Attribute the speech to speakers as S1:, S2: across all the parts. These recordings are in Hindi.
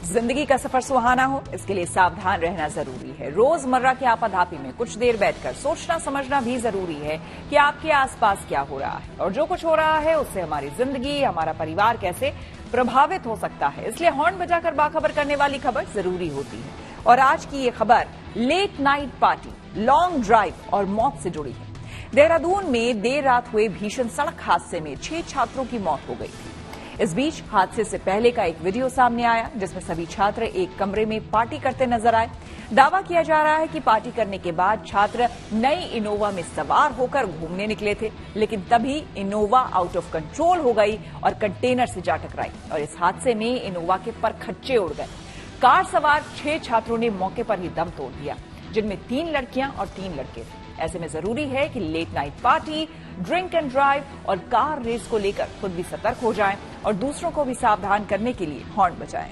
S1: जिंदगी का सफर सुहाना हो, इसके लिए सावधान रहना जरूरी है। रोजमर्रा के आपाधापी में कुछ देर बैठकर सोचना समझना भी जरूरी है कि आपके आसपास क्या हो रहा है और जो कुछ हो रहा है उससे हमारी जिंदगी, हमारा परिवार कैसे प्रभावित हो सकता है। इसलिए हॉर्न बजाकर बाखबर करने वाली खबर जरूरी होती है। और आज की ये खबर late night party, long drive और मौत से जुड़ी है। देहरादून में देर रात हुए भीषण सड़क हादसे में 6 छात्रों की मौत हो गई थी। इस बीच हादसे से पहले का एक वीडियो सामने आया जिसमें सभी छात्र एक कमरे में पार्टी करते नजर आए। दावा किया जा रहा है कि पार्टी करने के बाद छात्र नई इनोवा में सवार होकर घूमने निकले थे, लेकिन तभी इनोवा आउट ऑफ कंट्रोल हो गई और कंटेनर से जा टकराई और इस हादसे में इनोवा के परखच्चे उड़ गए। कार सवार 6 छात्रों ने मौके पर ही दम तोड़ दिया, जिनमें 3 लड़कियां और 3 लड़के थे। ऐसे में जरूरी है कि late night party, drink and drive और कार रेस को लेकर खुद भी सतर्क हो जाएं और दूसरों को भी सावधान करने के लिए हॉर्न बजाएं।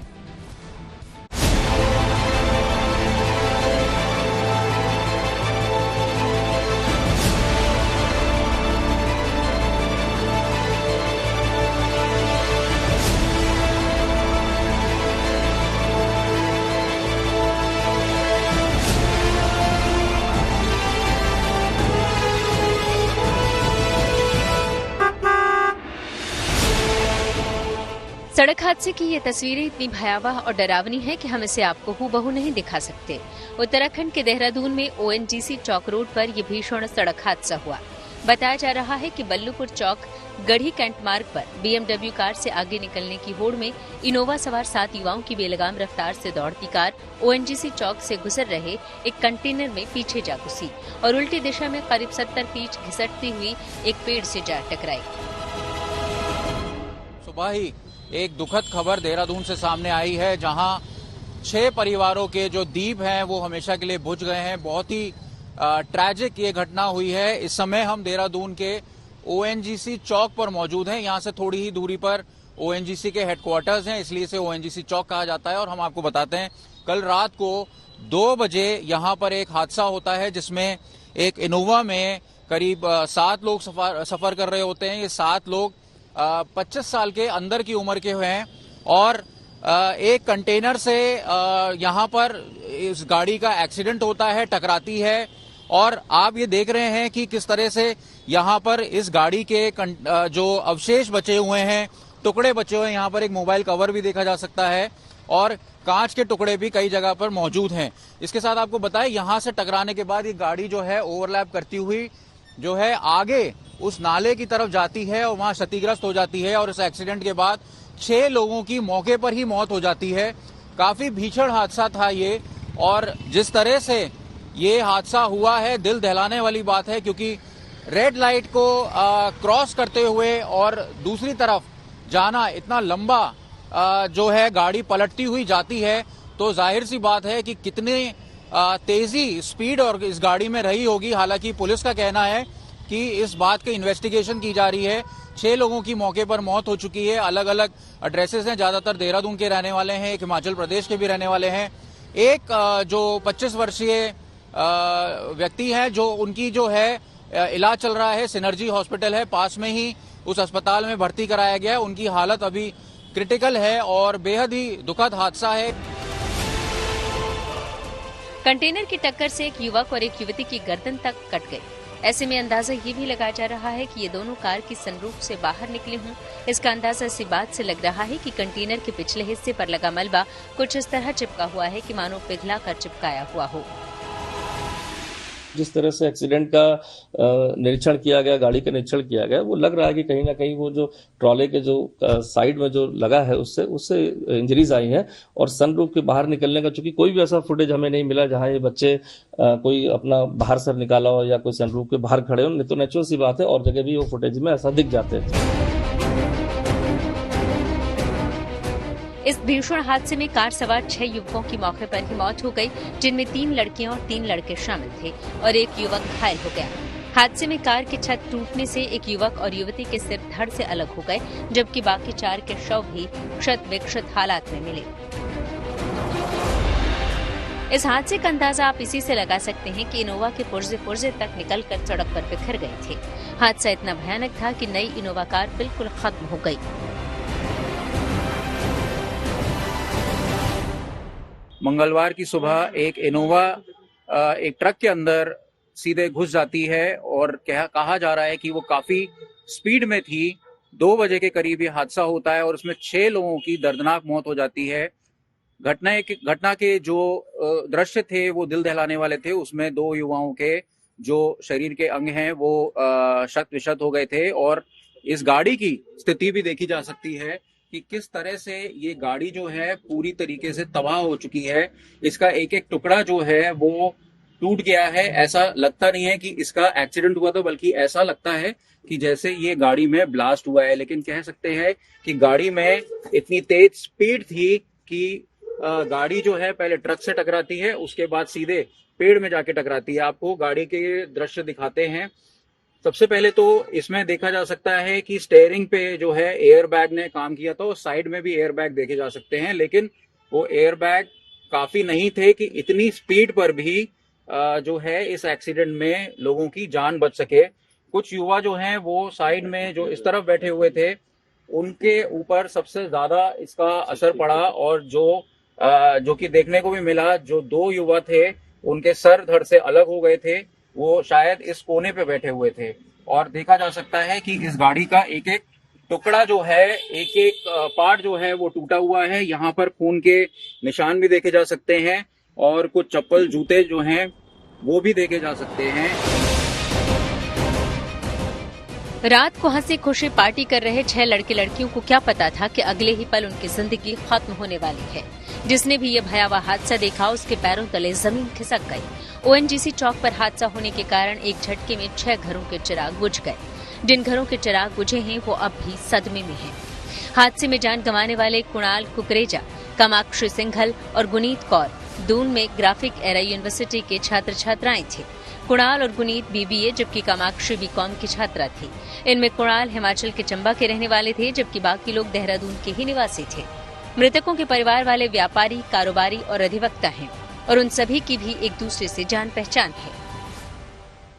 S2: सड़क हादसे की ये तस्वीरें इतनी भयावह और डरावनी है कि हम इसे आपको हूबहू नहीं दिखा सकते। उत्तराखंड के देहरादून में ONGC चौक रोड पर यह भीषण सड़क हादसा हुआ। बताया जा रहा है कि बल्लूपुर चौक गढ़ी कैंट मार्ग पर BMW कार से आगे निकलने की होड़ में इनोवा सवार 7 युवाओं की बेलगाम रफ्तार से दौड़ती कार ONGC चौक से गुजर रहे एक कंटेनर में पीछे जा घुसी और उल्टी दिशा में करीब 70 फीट घिसटती हुई एक पेड़ से जा टकराई।
S3: सुबह ही एक दुखद खबर देहरादून से सामने आई है, जहां 6 परिवारों के जो दीप हैं वो हमेशा के लिए बुझ गए हैं। बहुत ही ट्रैजिक ये घटना हुई है। इस समय हम देहरादून के ONGC चौक पर मौजूद हैं। यहां से थोड़ी ही दूरी पर ONGC के हेडक्वार्टर्स हैं, इसलिए इसे ONGC चौक कहा जाता है। और हम आपको बताते हैं, कल रात को 2 बजे यहां पर एक हादसा होता है जिसमें एक इनोवा में करीब 7 लोग सफर कर रहे होते हैं। ये 7 लोग 25 साल के अंदर की उम्र के हैं और एक कंटेनर से यहां पर इस गाड़ी का एक्सीडेंट होता है, टकराती है। और आप ये देख रहे हैं कि किस तरह से यहां पर इस गाड़ी के जो अवशेष बचे हुए हैं, टुकड़े बचे हुए हैं। यहां पर एक मोबाइल कवर भी देखा जा सकता है और कांच के टुकड़े भी कई जगह पर मौजूद हैं। इसके साथ आपको बताएं, यहां से टकराने के बाद ये गाड़ी जो है ओवरलैप करती हुई जो है आगे उस नाले की तरफ जाती है और वहां क्षतिग्रस्त हो जाती है और इस एक्सीडेंट के बाद 6 लोगों की मौके पर ही मौत हो जाती है। काफी भीषण हादसा था ये, और जिस तरह से ये हादसा हुआ है दिल दहलाने वाली बात है, क्योंकि रेड लाइट को क्रॉस करते हुए और दूसरी तरफ जाना, इतना लंबा जो है गाड़ी पलटती हुई जाती है, तो जाहिर सी बात है कि कितनी तेजी स्पीड और इस गाड़ी में रही होगी। हालांकि पुलिस का कहना है कि इस बात की इन्वेस्टिगेशन की जा रही है। 6 लोगों की मौके पर मौत हो चुकी है। अलग अलग एड्रेसेस हैं, ज्यादातर देहरादून के रहने वाले हैं, एक हिमाचल प्रदेश के भी रहने वाले हैं। एक जो 25 वर्षीय व्यक्ति है, जो उनकी जो है इलाज चल रहा है, सिनर्जी हॉस्पिटल है पास में ही, उस अस्पताल में भर्ती कराया गया है। उनकी हालत अभी क्रिटिकल है और बेहद ही दुखद हादसा है।
S2: कंटेनर की टक्कर से एक युवक और एक युवती की गर्दन तक कट गई। ऐसे में अंदाजा ये भी लगाया जा रहा है कि ये दोनों कार की सनरूफ से बाहर निकले हों। इसका अंदाजा इसी बात से लग रहा है कि कंटेनर के पिछले हिस्से पर लगा मलबा कुछ इस तरह चिपका हुआ है कि मानो पिघला कर चिपकाया हुआ हो।
S4: जिस तरह से एक्सीडेंट का निरीक्षण किया गया, गाड़ी का निरीक्षण किया गया, वो लग रहा है कि कहीं ना कहीं वो जो ट्रॉले के जो साइड में जो लगा है उससे इंजरीज आई हैं। और सनरूफ के बाहर निकलने का चूंकि कोई भी ऐसा फुटेज हमें नहीं मिला जहां ये बच्चे कोई अपना बाहर सर निकाला हो या कोई सनरूफ के बाहर खड़े हो, नहीं तो नेचुरल सी बात है और जगह भी वो फुटेज में ऐसा दिख जाते हैं।
S2: इस भीषण हादसे में कार सवार 6 युवकों की मौके पर ही मौत हो गई, जिनमें 3 लड़कियां और 3 लड़के शामिल थे और एक युवक घायल हो गया। हादसे में कार की छत टूटने से एक युवक और युवती के सिर धड़ से अलग हो गए, जबकि बाकी 4 के शव भी क्षत विक्षत हालात में मिले। इस हादसे का अंदाजा आप इसी से लगा सकते हैं कि इनोवा के पुर्जे तक निकलकर सड़क पर बिखर गए थे। हादसा इतना भयानक था कि नई इनोवा कार बिल्कुल खत्म हो गई।
S3: मंगलवार की सुबह एक इनोवा एक ट्रक के अंदर सीधे घुस जाती है और कहा जा रहा है कि वो काफी स्पीड में थी। 2 बजे के करीब ये हादसा होता है और उसमें 6 लोगों की दर्दनाक मौत हो जाती है। घटना के जो दृश्य थे वो दिल दहलाने वाले थे। उसमें 2 युवाओं के जो शरीर के अंग हैं वो शत विशत हो गए थे और इस गाड़ी की स्थिति भी देखी जा सकती है कि किस तरह से ये गाड़ी जो है पूरी तरीके से तबाह हो चुकी है। इसका एक एक टुकड़ा जो है वो टूट गया है। ऐसा लगता नहीं है कि इसका एक्सीडेंट हुआ था, बल्कि ऐसा लगता है कि जैसे ये गाड़ी में ब्लास्ट हुआ है। लेकिन कह सकते हैं कि गाड़ी में इतनी तेज स्पीड थी कि गाड़ी जो है पहले ट्रक से टकराती है, उसके बाद सीधे पेड़ में जाके टकराती है। आपको गाड़ी के दृश्य दिखाते हैं। सबसे पहले तो इसमें देखा जा सकता है कि स्टीयरिंग पे जो है एयर बैग ने काम किया था और साइड में भी एयर बैग देखे जा सकते हैं, लेकिन वो एयर बैग काफी नहीं थे कि इतनी स्पीड पर भी जो है इस एक्सीडेंट में लोगों की जान बच सके। कुछ युवा जो हैं वो साइड में जो इस तरफ बैठे हुए थे उनके ऊपर सबसे ज्यादा इसका असर पड़ा और जो कि देखने को भी मिला, जो 2 युवा थे उनके सर धड़ से अलग हो गए थे। वो शायद इस कोने पे बैठे हुए थे और देखा जा सकता है कि इस गाड़ी का एक एक टुकड़ा जो है, एक एक पार्ट जो है वो टूटा हुआ है। यहाँ पर खून के निशान भी देखे जा सकते हैं और कुछ चप्पल जूते जो हैं वो भी देखे जा सकते हैं।
S2: रात को हंसी खुशी पार्टी कर रहे 6 लड़के लड़कियों को क्या पता था कि अगले ही पल उनकी जिंदगी खत्म होने वाली है। जिसने भी ये भयावह हादसा देखा उसके पैरों तले जमीन खिसक गई। ओएनजीसी चौक पर हादसा होने के कारण एक झटके में 6 घरों के चिराग बुझ गए। जिन घरों के चिराग बुझे हैं वो अब भी सदमे में हैं। हादसे में जान गंवाने वाले कुणाल कुकरेजा, कामाक्षी सिंघल और गुनीत कौर दून में ग्राफिक एरा यूनिवर्सिटी के छात्र छात्राएं थे। कुणाल और गुनीत बीबीए जबकि कामाक्षी बीकॉम की छात्रा थी। इनमें कुणाल हिमाचल के चंबा के रहने वाले थे जबकि बाकी लोग देहरादून के ही निवासी थे। मृतकों के परिवार वाले व्यापारी, कारोबारी और अधिवक्ता हैं और उन सभी की भी एक दूसरे से जान पहचान है।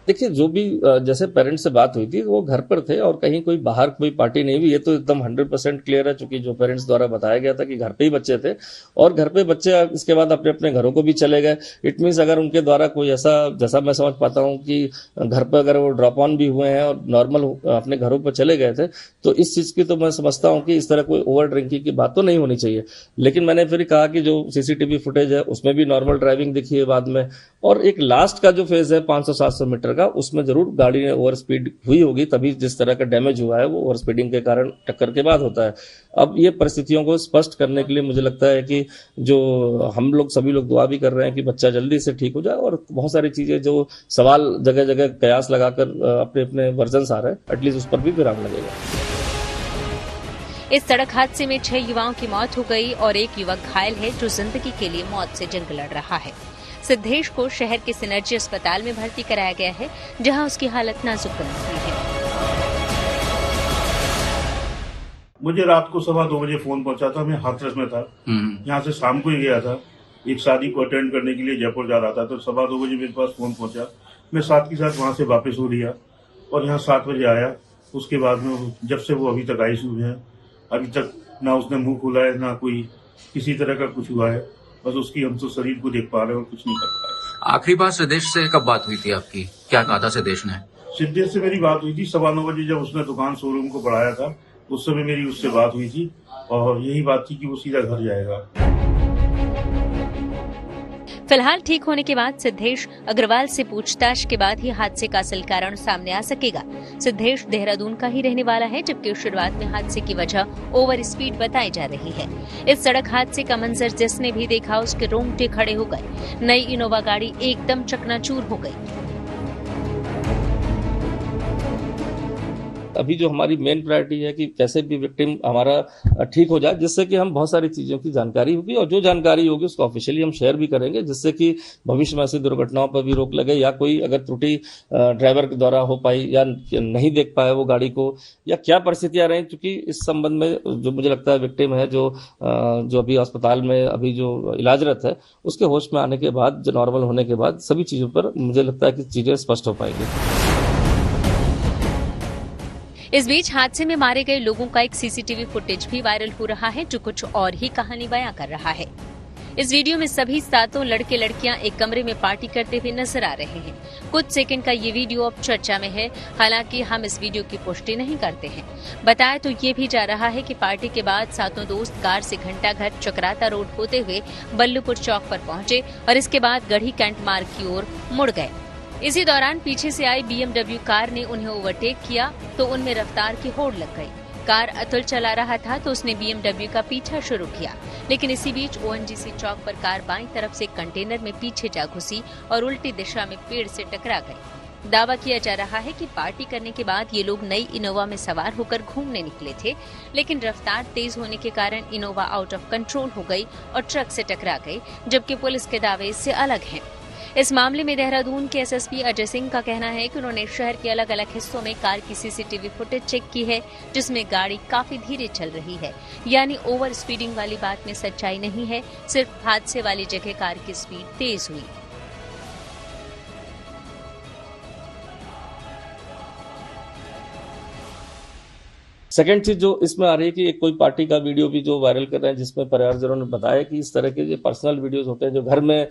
S4: देखिए, जो भी जैसे पेरेंट्स से बात हुई थी वो घर पर थे और कहीं कोई बाहर कोई पार्टी नहीं हुई। ये तो एकदम 100% क्लियर है, चूंकि जो पेरेंट्स द्वारा बताया गया था कि घर पे ही बच्चे थे और घर पे बच्चे इसके बाद अपने अपने घरों को भी चले गए। इट मीन्स अगर उनके द्वारा कोई ऐसा, जैसा मैं समझ पाता हूँ कि घर पर अगर वो ड्रॉप ऑन भी हुए हैं और नॉर्मल अपने घरों पर चले गए थे, तो इस चीज की तो मैं समझता हूँ कि इस तरह कोई ओवर ड्रिंकिंग की बात तो नहीं होनी चाहिए। लेकिन मैंने फिर कहा कि जो सीसीटीवी फुटेज है उसमें भी नॉर्मल ड्राइविंग दिखी है बाद में, और एक लास्ट का जो फेज है 500-700 मीटर का, उसमें जरूर गाड़ी ने ओवर स्पीड हुई होगी, तभी जिस तरह का डैमेज हुआ है वो ओवर स्पीडिंग के कारण टक्कर के बाद होता है। अब ये परिस्थितियों को स्पष्ट करने के लिए मुझे लगता है कि जो हम लोग सभी लोग दुआ भी कर रहे हैं कि बच्चा जल्दी से ठीक हो जाए, और बहुत सारी चीजें जो सवाल जगह जगह कयास लगाकर अपने अपने वर्जन आ रहे हैं, एटलीस्ट उस पर भी विराम लगेगा।
S2: इस सड़क हादसे में 6 युवाओं की मौत हो गई और एक युवक घायल है जो जिंदगी के लिए मौत से जंग लड़ रहा है। सिद्धेश को शहर के सिनर्जी अस्पताल में भर्ती कराया गया है, जहां उसकी हालत नाजुक बनी हुई है।
S5: मुझे रात को 2:15 बजे फोन पहुंचा था। मैं हाथरस में था, यहाँ से शाम को ही गया था, एक शादी को अटेंड करने के लिए जयपुर जा रहा था। तो 2:15 बजे मेरे पास फोन पहुंचा। मैं साथ के साथ वहां से वापस हो लिया और यहाँ 7 बजे आया। उसके बाद में जब से वो अभी तक आईसीयू है, अभी तक ना उसने मुंह खोला है, ना कोई किसी तरह का कुछ हुआ है। बस उसकी हम तो शरीर को देख पा रहे हैं और कुछ नहीं कर पा रहे।
S3: आखिरी बार सिद्धेश से कब बात हुई थी आपकी? क्या कहा था सिद्धेश ने?
S5: सिद्धेश से मेरी बात हुई थी 9:15 बजे, जब उसने दुकान शोरूम को बढ़ाया था। उस समय मेरी उससे बात हुई थी और यही बात थी कि वो सीधा घर जाएगा।
S2: फिलहाल ठीक होने के बाद सिद्धेश अग्रवाल से पूछताछ के बाद ही हादसे का असल कारण सामने आ सकेगा। सिद्धेश देहरादून का ही रहने वाला है, जबकि शुरुआत में हादसे की वजह ओवर स्पीड बताई जा रही है। इस सड़क हादसे का मंजर जिसने भी देखा उसके रोंगटे खड़े हो गए। नई इनोवा गाड़ी एकदम चकनाचूर हो गई।
S4: अभी जो हमारी मेन प्रायोरिटी है कि कैसे भी विक्टिम हमारा ठीक हो जाए, जिससे कि हम बहुत सारी चीजों की जानकारी होगी और जो जानकारी होगी उसको ऑफिशियली हम शेयर भी करेंगे, जिससे कि भविष्य में ऐसी दुर्घटनाओं पर भी रोक लगे, या कोई अगर त्रुटि ड्राइवर के द्वारा हो पाई या नहीं देख पाया वो गाड़ी को, या क्या परिस्थितियां रही। क्योंकि इस संबंध में जो मुझे लगता है विक्टिम है जो अभी अस्पताल में अभी जो इलाजरत है, उसके होश में आने के बाद, जो नॉर्मल होने के बाद सभी चीजों पर मुझे लगता है कि चीजें स्पष्ट हो पाएंगी।
S2: इस बीच हादसे में मारे गए लोगों का एक सीसीटीवी फुटेज भी वायरल हो रहा है, जो कुछ और ही कहानी बयां कर रहा है। इस वीडियो में सभी सातों लड़के लड़कियां एक कमरे में पार्टी करते हुए नजर आ रहे हैं। कुछ सेकंड का ये वीडियो अब चर्चा में है, हालांकि हम इस वीडियो की पुष्टि नहीं करते हैं। बताया तो ये भी जा रहा है कि पार्टी के बाद सातों दोस्त कार से घंटाघर चक्राता रोड होते हुए बल्लूपुर चौक पर पहुंचे और इसके बाद गढ़ी कैंट मार्ग की ओर मुड़ गए। इसी दौरान पीछे से आई BMW कार ने उन्हें ओवरटेक किया तो उनमें रफ्तार की होड़ लग गई। कार अतुल चला रहा था तो उसने BMW का पीछा शुरू किया, लेकिन इसी बीच ONGC चौक पर कार बाईं तरफ से कंटेनर में पीछे जा घुसी और उल्टी दिशा में पेड़ से टकरा गई। दावा किया जा रहा है कि पार्टी करने के बाद ये लोग नई इनोवा में सवार होकर घूमने निकले थे, लेकिन रफ्तार तेज होने के कारण इनोवा आउट ऑफ कंट्रोल हो गई और ट्रक से टकरा गई, जबकि पुलिस के दावे इससे अलग हैं। इस मामले में देहरादून के SSP अजय सिंह का कहना है कि उन्होंने शहर के अलग अलग हिस्सों में कार की CCTV फुटेज चेक की है, जिसमें गाड़ी काफी धीरे चल रही है, यानी ओवर स्पीडिंग वाली बात में सच्चाई नहीं है, सिर्फ हादसे वाली जगह कार की स्पीड तेज हुई।
S4: सेकंड चीज जो इसमें आ रही है कि एक कोई पार्टी का वीडियो भी जो वायरल कर रहे हैं, जिसमें परिवारजनों ने बताया कि इस तरह के जो पर्सनल वीडियोस होते हैं जो घर में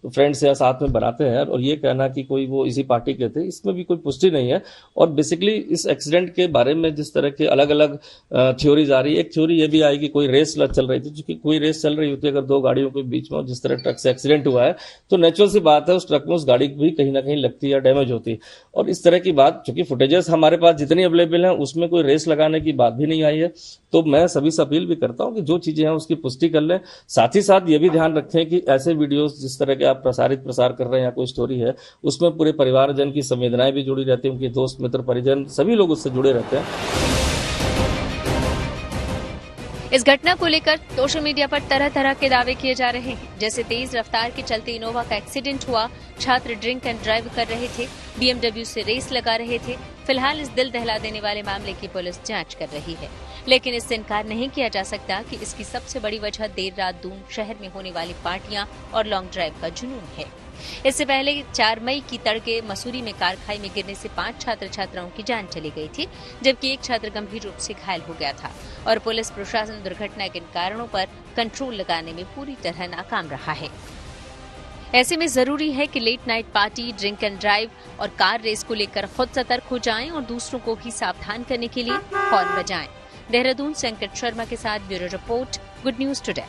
S4: फ्रेंड्स या साथ में बनाते हैं, और ये कहना कि कोई वो इसी पार्टी के थे, इसमें भी कोई पुष्टि नहीं है। और बेसिकली इस एक्सीडेंट के बारे में जिस तरह के अलग अलग थ्योरीज आ रही है, एक थ्योरी ये भी आई कि कोई रेस चल रही थी, क्योंकि कोई रेस चल रही होती है अगर दो गाड़ियों के बीच में, जिस तरह ट्रक से एक्सीडेंट हुआ है तो नेचुरल सी बात है उस ट्रक में उस गाड़ी भी कहीं ना कहीं लगती है या डैमेज होती है। और इस तरह की बात, चूंकि फुटेजेस हमारे पास जितनी अवेलेबल है उसमें कोई रेस लगाने की बात भी नहीं आई है, तो मैं सभी से अपील भी करता हूं कि जो चीजें हैं उसकी पुष्टि कर लें। साथ ही साथ ये भी ध्यान रखें कि ऐसे वीडियोस जिस तरह के आप प्रसार कर रहे हैं या कोई स्टोरी है, उसमें पूरे परिवारजन की संवेदनाएं भी जुड़ी रहती हैं, उनके दोस्त मित्र परिजन सभी लोग उससे जुड़े रहते हैं।
S2: इस घटना को लेकर सोशल मीडिया पर तरह तरह के दावे किए जा रहे हैं, जैसे तेज रफ्तार के चलते इनोवा का एक्सीडेंट हुआ, छात्र ड्रिंक एंड ड्राइव कर रहे थे, BMW से रेस लगा रहे थे। फिलहाल इस दिल दहला देने वाले मामले की पुलिस जांच कर रही है, लेकिन इससे इनकार नहीं किया जा सकता कि इसकी सबसे बड़ी वजह देर रात दून शहर में होने वाली पार्टियां और लॉन्ग ड्राइव का जुनून है। इससे पहले 4 मई की तड़के मसूरी में कार खाई में गिरने से 5 छात्र छात्राओं की जान चली गई थी, जबकि एक छात्र गंभीर रूप से घायल हो गया था और पुलिस प्रशासन दुर्घटना के कारणों पर कंट्रोल लगाने में पूरी तरह नाकाम रहा है। ऐसे में जरूरी है कि late night party, drink and drive और कार रेस को लेकर खुद सतर्क हो जाएं और दूसरों को भी सावधान करने के लिए हॉर्न बजाएं। देहरादून से अंकित शर्मा के साथ bureau report, good news today.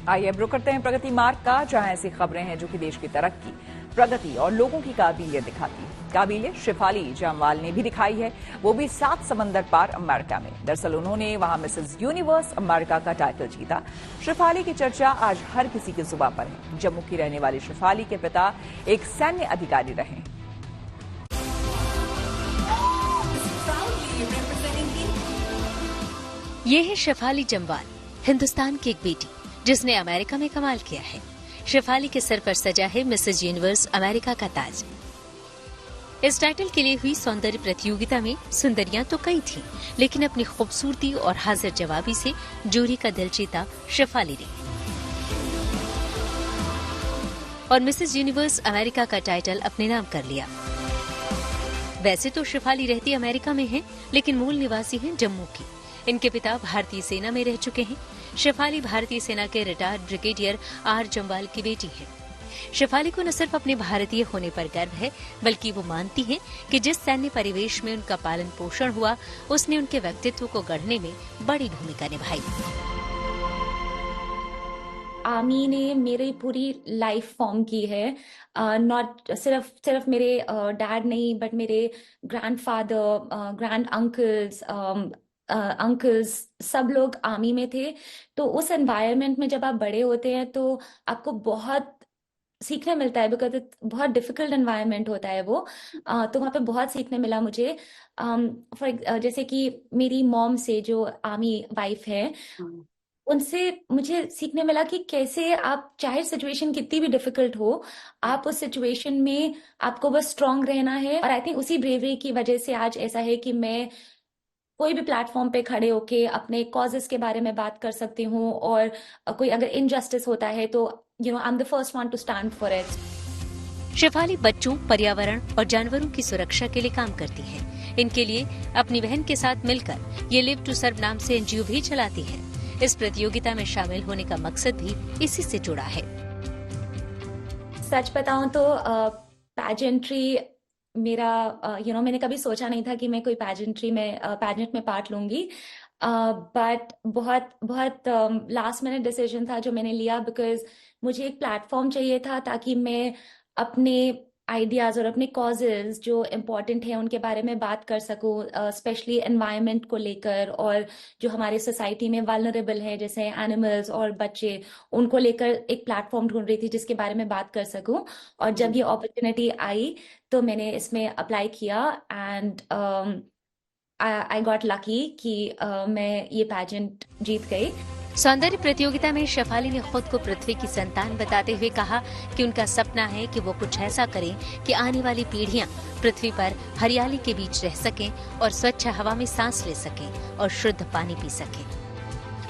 S1: आइए अब रुक करते हैं प्रगति मार्ग का, जहां ऐसी खबरें हैं जो कि देश की तरक्की, प्रगति और लोगों की काबिलियत दिखाती है। काबिलियत शेफाली जामवाल ने भी दिखाई है, वो भी 7 समंदर पार अमेरिका में। दरअसल उन्होंने वहां मिसेस यूनिवर्स अमेरिका का टाइटल जीता। शेफाली की चर्चा आज हर किसी की जुबान पर है। जम्मू की रहने वाली शेफाली के पिता एक सैन्य अधिकारी रहे।
S2: ये है शेफाली जामवाल, हिंदुस्तान की एक बेटी जिसने अमेरिका में कमाल किया है। शेफाली के सर पर सजा है मिसेस यूनिवर्स अमेरिका का ताज। इस टाइटल के लिए हुई सौंदर्य प्रतियोगिता में सुंदरियां तो कई थीं, लेकिन अपनी खूबसूरती और हाजिर जवाबी से जूरी का दिल जीता शेफाली ने और मिसेस यूनिवर्स अमेरिका का टाइटल अपने नाम कर लिया। वैसे तो शेफाली रहती अमेरिका में है, लेकिन मूल निवासी हैं जम्मू की। इनके पिता भारतीय सेना में रह चुके हैं। शेफाली भारतीय सेना के रिटायर्ड ब्रिगेडियर R जामवाल की बेटी है। शेफाली को न सिर्फ अपने भारतीय होने पर गर्व है, बल्कि वो मानती हैं कि जिस सैन्य परिवेश में उनका पालन पोषण हुआ, उसने उनके व्यक्तित्व को गढ़ने में बड़ी भूमिका निभाई।
S6: आर्मी ने मेरी पूरी लाइफ फॉर्म की है। नॉट सिर्फ मेरे डैड नहीं, बट मेरे ग्रैंडफादर, ग्रैंड अंकल्स सब लोग आर्मी में थे। तो उस एनवायरनमेंट में जब आप बड़े होते हैं तो आपको बहुत सीखने मिलता है, बिकॉज बहुत डिफिकल्ट एनवायरनमेंट होता है वो। तो वहाँ पे बहुत सीखने मिला मुझे। जैसे कि मेरी मॉम से, जो आर्मी वाइफ है, उनसे मुझे सीखने मिला कि कैसे आप, चाहे सिचुएशन कितनी भी डिफिकल्ट हो, आप उस सिचुएशन में आपको बस स्ट्रांग रहना है। और आई थिंक उसी ब्रेवरी की वजह से आज ऐसा है कि मैं कोई भी प्लेटफॉर्म पे खड़े होके अपने कॉजेस के बारे में बात कर सकती हूँ, और कोई अगर इनजस्टिस होता है तो I am the first one to stand for it.
S2: Shefali बच्चों, पर्यावरण और जानवरों की सुरक्षा के लिए काम करती है। इनके लिए अपनी बहन के साथ मिलकर ये लिव टू सर्व नाम से NGO भी चलाती है। इस प्रतियोगिता में शामिल होने का मकसद भी इसी से जुड़ा है।
S6: सच बताऊं तो पैजेंट्री मेरा मैंने कभी सोचा नहीं था कि मैं कोई पैजेंट में पार्ट लूंगी, बट बहुत बहुत लास्ट मिनट डिसीजन था जो मैंने लिया, बिकॉज मुझे एक प्लेटफॉर्म चाहिए था ताकि मैं अपने आइडियाज और अपने कॉजेज जो इम्पोर्टेंट है उनके बारे में बात कर सकूं, स्पेशली एनवायरनमेंट को लेकर, और जो हमारे सोसाइटी में वल्नरेबल है जैसे एनिमल्स और बच्चे, उनको लेकर एक प्लेटफॉर्म ढूंढ रही थी जिसके बारे में बात कर सकूं। और जब ये अपॉर्चुनिटी आई तो मैंने इसमें अप्लाई किया, एंड आई गॉट लकी कि मैं ये पैजेंट जीत गई।
S2: सौंदर्य प्रतियोगिता में शेफाली ने खुद को पृथ्वी की संतान बताते हुए कहा कि उनका सपना है कि वो कुछ ऐसा करें कि आने वाली पीढ़ियां पृथ्वी पर हरियाली के बीच रह सकें और स्वच्छ हवा में सांस ले सकें और शुद्ध पानी पी सकें।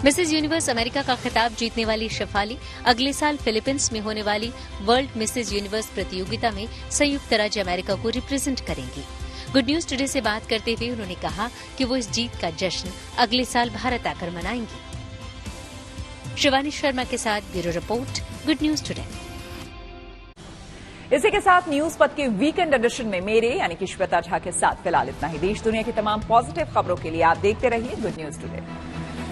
S2: मिसेज यूनिवर्स अमेरिका का खिताब जीतने वाली शेफाली अगले साल फिलीपींस में होने वाली वर्ल्ड मिसेज यूनिवर्स प्रतियोगिता में संयुक्त राज्य अमेरिका को रिप्रेजेंट करेंगी। गुड न्यूज टुडे से बात करते हुए उन्होंने कहा कि वो इस जीत का जश्न अगले साल भारत आकर मनाएंगी। शिवानी शर्मा के साथ bureau report, good news today.
S1: इसी के साथ न्यूज पथ के वीकेंड एडिशन में मेरे यानी कि श्वेता झा के साथ फिलहाल इतना ही। देश दुनिया की तमाम पॉजिटिव खबरों के लिए आप देखते रहिए गुड न्यूज टुडे।